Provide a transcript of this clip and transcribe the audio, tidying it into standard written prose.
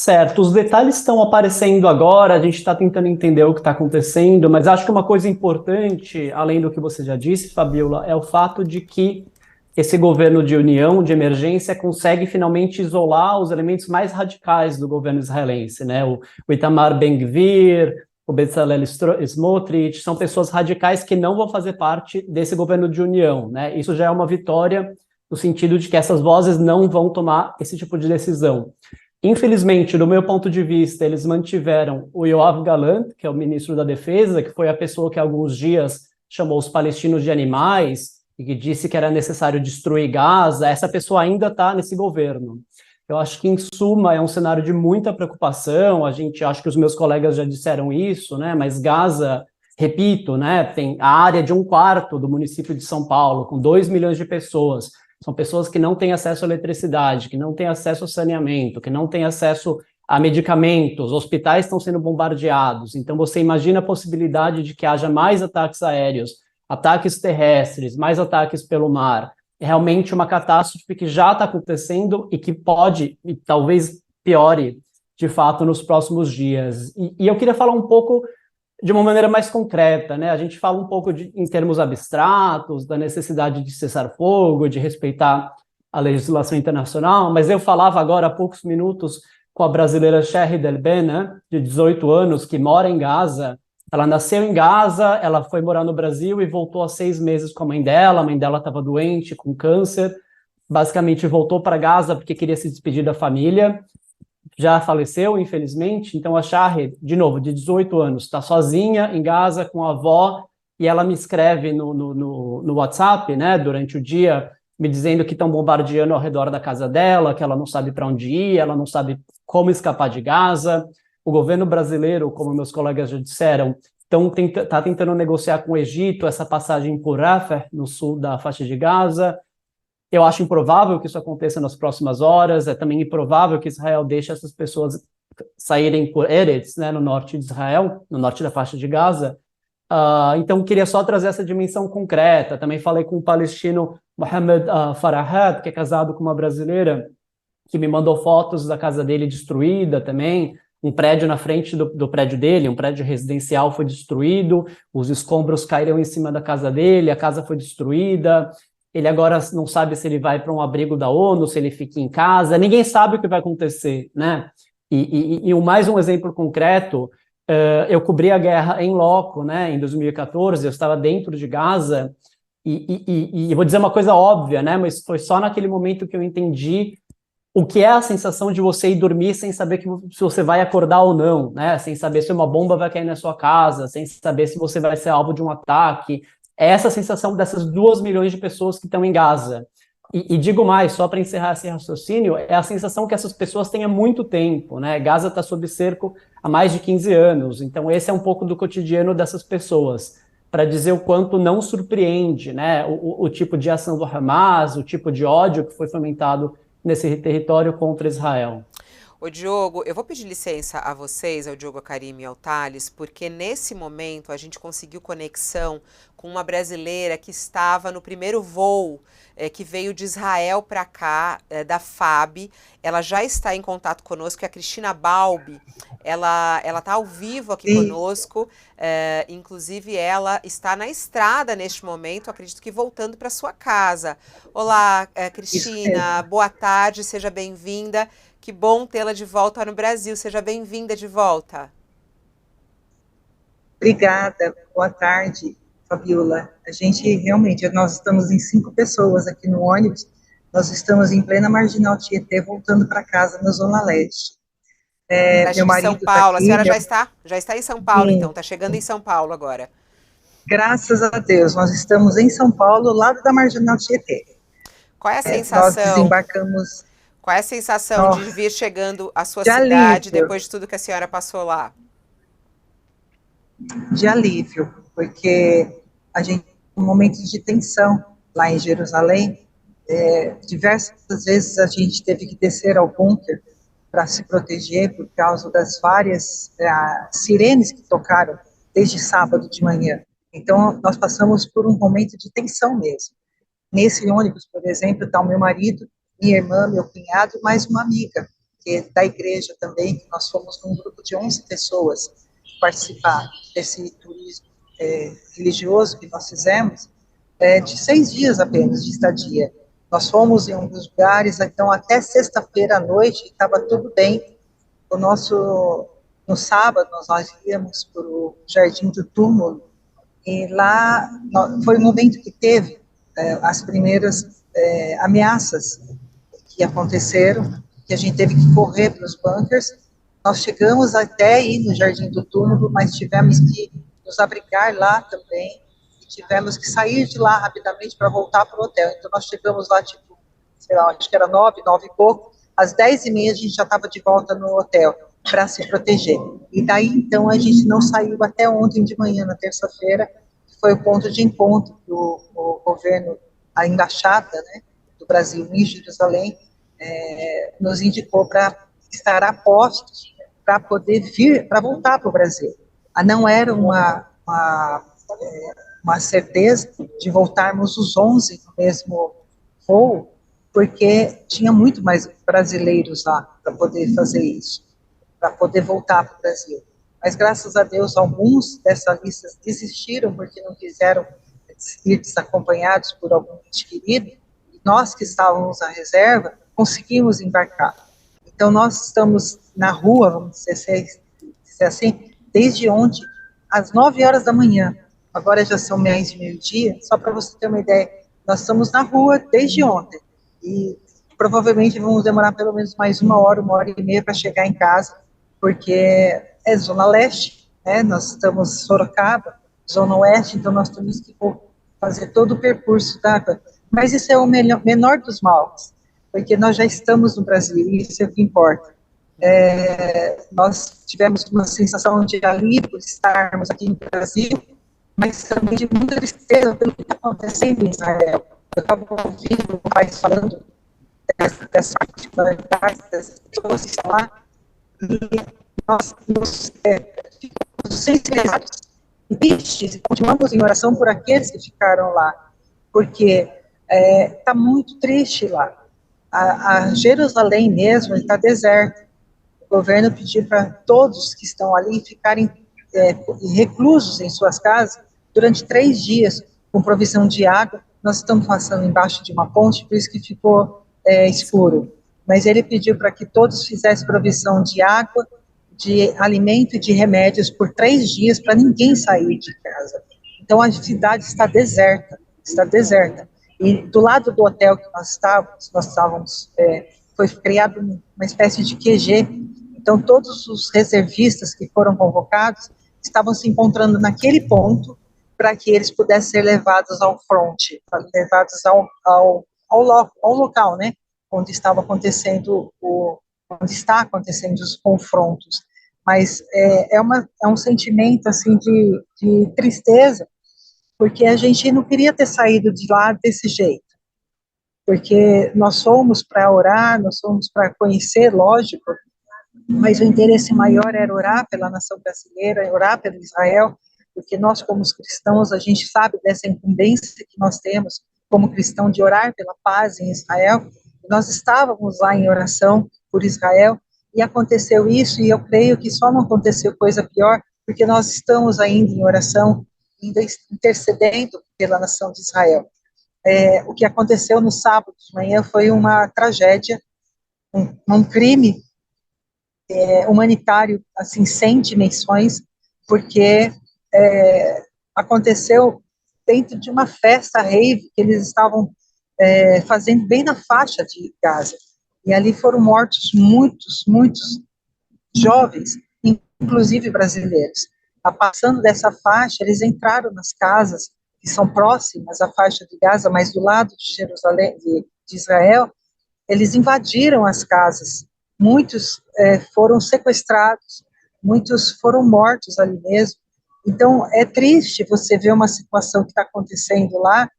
Certo, os detalhes estão aparecendo agora, a gente está tentando entender o que está acontecendo, mas acho que uma coisa importante, além do que você já disse, Fabiola, é o fato de que esse governo de união, de emergência, consegue finalmente isolar os elementos mais radicais do governo israelense, né? O Itamar Ben-Gvir, o Bezalel Smotrich, são pessoas radicais que não vão fazer parte desse governo de união, né? Isso já é uma vitória no sentido de que essas vozes não vão tomar esse tipo de decisão. Infelizmente, do meu ponto de vista, eles mantiveram o Yoav Gallant, que é o ministro da Defesa, que foi a pessoa que há alguns dias chamou os palestinos de animais e que disse que era necessário destruir Gaza. Essa pessoa ainda está nesse governo. Eu acho que, em suma, é um cenário de muita preocupação. Acho que os meus colegas já disseram isso, né? Mas Gaza, repito, né, tem a área de 1/4 do município de São Paulo, com 2 milhões de pessoas. São pessoas que não têm acesso à eletricidade, que não têm acesso ao saneamento, que não têm acesso a medicamentos, hospitais estão sendo bombardeados. Então, você imagina a possibilidade de que haja mais ataques aéreos, ataques terrestres, mais ataques pelo mar. É realmente uma catástrofe que já está acontecendo e que pode, e talvez piore, de fato, nos próximos dias. E eu queria falar um pouco de uma maneira mais concreta, né? A gente fala um pouco em termos abstratos, da necessidade de cessar fogo, de respeitar a legislação internacional, mas eu falava agora há poucos minutos com a brasileira Sherry Delben, né, de 18 anos, que mora em Gaza. Ela nasceu em Gaza, ela foi morar no Brasil e voltou há 6 meses com a mãe dela estava doente, com câncer, basicamente voltou para Gaza porque queria se despedir da família, já faleceu, infelizmente. Então a Shahid, de novo, de 18 anos, está sozinha em Gaza com a avó, e ela me escreve no WhatsApp, né, durante o dia, me dizendo que estão bombardeando ao redor da casa dela, que ela não sabe para onde ir, ela não sabe como escapar de Gaza. O governo brasileiro, como meus colegas já disseram, está tentando negociar com o Egito essa passagem por Rafah, no sul da faixa de Gaza. Eu acho improvável que isso aconteça nas próximas horas. É também improvável que Israel deixe essas pessoas saírem por Eretz, né, no norte de Israel, no norte da faixa de Gaza. Então, queria só trazer essa dimensão concreta. Também falei com o palestino Mohamed Farahat, que é casado com uma brasileira, que me mandou fotos da casa dele destruída também. Um prédio na frente do prédio dele, um prédio residencial, foi destruído, os escombros caíram em cima da casa dele, a casa foi destruída. Ele agora não sabe se ele vai para um abrigo da ONU, se ele fica em casa, ninguém sabe o que vai acontecer, né? E mais um exemplo concreto, eu cobri a guerra em loco, né, em 2014, eu estava dentro de Gaza, e eu vou dizer uma coisa óbvia, né, mas foi só naquele momento que eu entendi o que é a sensação de você ir dormir sem saber se você vai acordar ou não, né, sem saber se uma bomba vai cair na sua casa, sem saber se você vai ser alvo de um ataque. É essa sensação dessas 2 milhões de pessoas que estão em Gaza. E digo mais, só para encerrar esse raciocínio, é a sensação que essas pessoas têm há muito tempo, né? Gaza está sob cerco há mais de 15 anos, então esse é um pouco do cotidiano dessas pessoas, para dizer o quanto não surpreende, né, o tipo de ação do Hamas, o tipo de ódio que foi fomentado nesse território contra Israel. Ô Diogo, eu vou pedir licença a vocês, ao Diogo, a Karime e ao Thales, porque nesse momento a gente conseguiu conexão com uma brasileira que estava no primeiro voo que veio de Israel para cá, da FAB. Ela já está em contato conosco, que é a Cristina Balbi. Ela está ao vivo aqui conosco, inclusive ela está na estrada neste momento, acredito que voltando para sua casa. Olá, Cristina, boa tarde, seja bem-vinda. Que bom tê-la de volta no Brasil. Seja bem-vinda de volta. Obrigada. Boa tarde, Fabiola. Nós estamos em 5 pessoas aqui no ônibus. Nós estamos em plena Marginal Tietê, voltando para casa na Zona Leste. Leste Meu de São marido está Paulo. A aqui. senhora já está em São Paulo, Sim. então. Está chegando em São Paulo agora. Graças a Deus, nós estamos em São Paulo, ao lado da Marginal Tietê. Qual é a sensação? Nós desembarcamos. Qual é a sensação de vir chegando à sua de cidade alívio. depois de tudo que a senhora passou lá? De alívio, porque a gente um momento de tensão lá em Jerusalém. Diversas vezes a gente teve que descer ao bunker para se proteger por causa das várias sirenes que tocaram desde sábado de manhã. Então, nós passamos por um momento de tensão mesmo. Nesse ônibus, por exemplo, está o meu marido, minha irmã, meu cunhado, mais uma amiga. porque da igreja também, nós fomos num grupo de 11 pessoas participar desse turismo religioso que nós fizemos, de 6 dias apenas de estadia. Nós fomos em alguns lugares, então até sexta-feira à noite estava tudo bem. No sábado nós íamos para o Jardim do Túmulo, e lá foi o momento que teve as primeiras ameaças que aconteceram, que a gente teve que correr para os bunkers. Nós chegamos até ir no Jardim do Túmulo, mas tivemos que nos abrigar lá também, e tivemos que sair de lá rapidamente para voltar para o hotel. Então nós chegamos lá, tipo, sei lá, acho que era 9 e pouco, às 10h30 a gente já estava de volta no hotel para se proteger. E daí, então, a gente não saiu até ontem de manhã, na terça-feira, que foi o ponto de encontro do governo, a embaixada, né, do Brasil em Jerusalém, nos indicou para estar a postos para poder vir, para voltar para o Brasil. Não era uma certeza de voltarmos os 11 no mesmo voo, porque tinha muito mais brasileiros lá para poder fazer isso, para poder voltar para o Brasil. Mas, graças a Deus, alguns dessa lista desistiram porque não quiseram ir desacompanhados por algum ente querido, e nós que estávamos na reserva conseguimos embarcar. Então, nós estamos na rua, vamos dizer assim, desde ontem, às 9 horas da manhã. Agora já são mais de meio-dia, só para você ter uma ideia, nós estamos na rua desde ontem, e provavelmente vamos demorar pelo menos mais 1 hora e meia para chegar em casa, porque é Zona Leste, né? Nós estamos em Sorocaba, Zona Oeste, então nós temos que fazer todo o percurso, tá? Mas isso é o menor dos males, porque nós já estamos no Brasil, e isso é o que importa. Nós tivemos uma sensação de alívio por estarmos aqui no Brasil, mas também de muita tristeza pelo que está acontecendo em Israel. Eu estava ouvindo o pai falando dessa particularidade das pessoas que estão lá, e nós ficamos sensibilizados e tristes, e continuamos em oração por aqueles que ficaram lá, porque está muito triste lá. A Jerusalém mesmo está deserta. O governo pediu para todos que estão ali ficarem reclusos em suas casas durante 3 dias, com provisão de água. Nós estamos passando embaixo de uma ponte, por isso que ficou escuro. Mas ele pediu para que todos fizessem provisão de água, de alimento e de remédios por 3 dias, para ninguém sair de casa. Então a cidade está deserta, E do lado do hotel que nós estávamos, foi criado uma espécie de QG. Então todos os reservistas que foram convocados estavam se encontrando naquele ponto para que eles pudessem ser levados ao fronte, levados ao local, né, onde está acontecendo os confrontos. Mas é um sentimento assim de tristeza, porque a gente não queria ter saído de lá desse jeito, porque nós fomos para orar, nós fomos para conhecer, lógico, mas o interesse maior era orar pela nação brasileira, orar pelo Israel, porque nós, como cristãos, a gente sabe dessa incumbência que nós temos como cristão de orar pela paz em Israel. Nós estávamos lá em oração por Israel, e aconteceu isso, e eu creio que só não aconteceu coisa pior, porque nós estamos ainda em oração, ainda intercedendo pela nação de Israel. O que aconteceu no sábado de manhã foi uma tragédia, um crime humanitário, assim, sem dimensões, porque aconteceu dentro de uma festa rave que eles estavam fazendo bem na faixa de Gaza. E ali foram mortos muitos jovens, inclusive brasileiros. Passando dessa faixa, eles entraram nas casas que são próximas à faixa de Gaza, mas do lado de Jerusalém, de Israel. Eles invadiram as casas. Muitos foram sequestrados, muitos foram mortos ali mesmo. Então, é triste você ver uma situação que está acontecendo lá,